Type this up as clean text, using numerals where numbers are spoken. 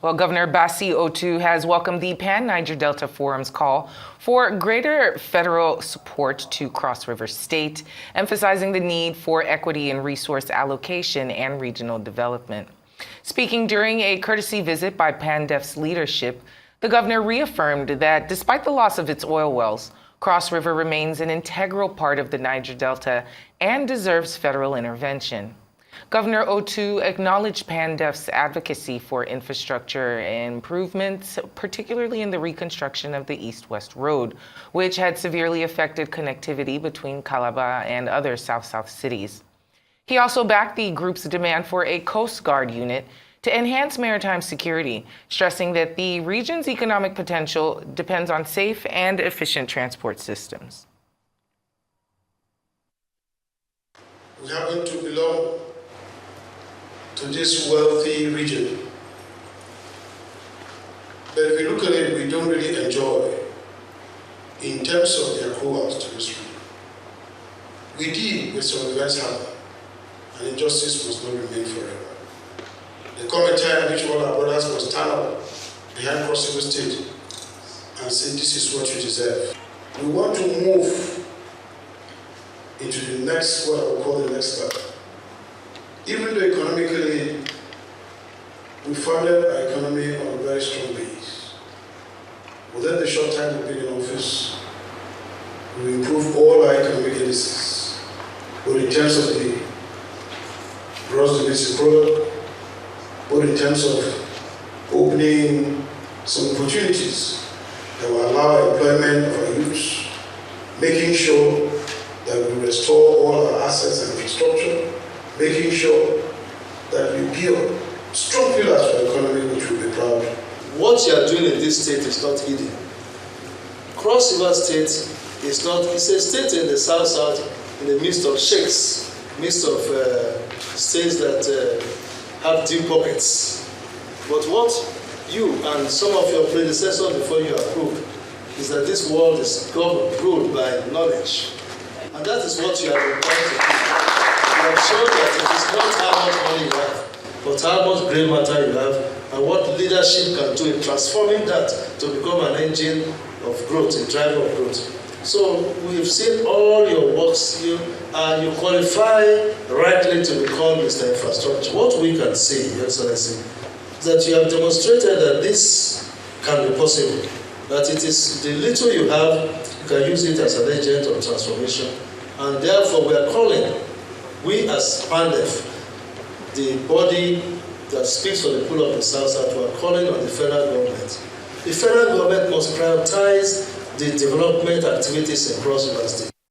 Well, Governor Bassey Otu has welcomed the Pan-Niger Delta Forum's call for greater federal support to Cross River State, emphasizing the need for equity in resource allocation and regional development. Speaking during a courtesy visit by PANDEF's leadership, the governor reaffirmed that despite the loss of its oil wells, Cross River remains an integral part of the Niger Delta and deserves federal intervention. Governor Otu acknowledged PANDEF's advocacy for infrastructure improvements, particularly in the reconstruction of the East-West Road, which had severely affected connectivity between Calabar and other South-South cities. He also backed the group's demand for a Coast Guard unit to enhance maritime security, stressing that the region's economic potential depends on safe and efficient transport systems. We happen to belong to this wealthy region. But if we look at it, we don't really enjoy in terms of the accruals to this region. We deal with some events happen, and injustice must not remain forever. There come a time in which all our brothers must stand up behind Cross River State and say, this is what you deserve. We want to move into the next, what I would call the next level. Even though economically, we founded our economy on a very strong base. Within the short time we've been in office, we improved all our economic indices, both in terms of the gross domestic product, both in terms of opening some opportunities that will allow employment of our youth, making sure that we restore all our assets and infrastructure, making sure that we build strong pillars for the economy which we'll be proud of. What you are doing in this state is not hidden. Cross River State is not, it's a state in the south-south, in the midst of sheikhs, midst of states that have deep pockets. But what you and some of your predecessors before you approved is that this world is governed, ruled by knowledge. And that is what you are trying to do. You have shown that it is not how much money you have, but how much grey matter you have, and what leadership can do in transforming that to become an engine of growth, a driver of growth. So we've seen all your works, you qualify rightly to be called Mr. Infrastructure. What we can say, Your Excellency, is that you have demonstrated that this can be possible, that it is the little you have, you can use it as an agent of transformation, and therefore we are calling, we as PANDEF, the body that speaks for the people of the South-South, we are calling on the federal government. The federal government must prioritize the development activities across the state.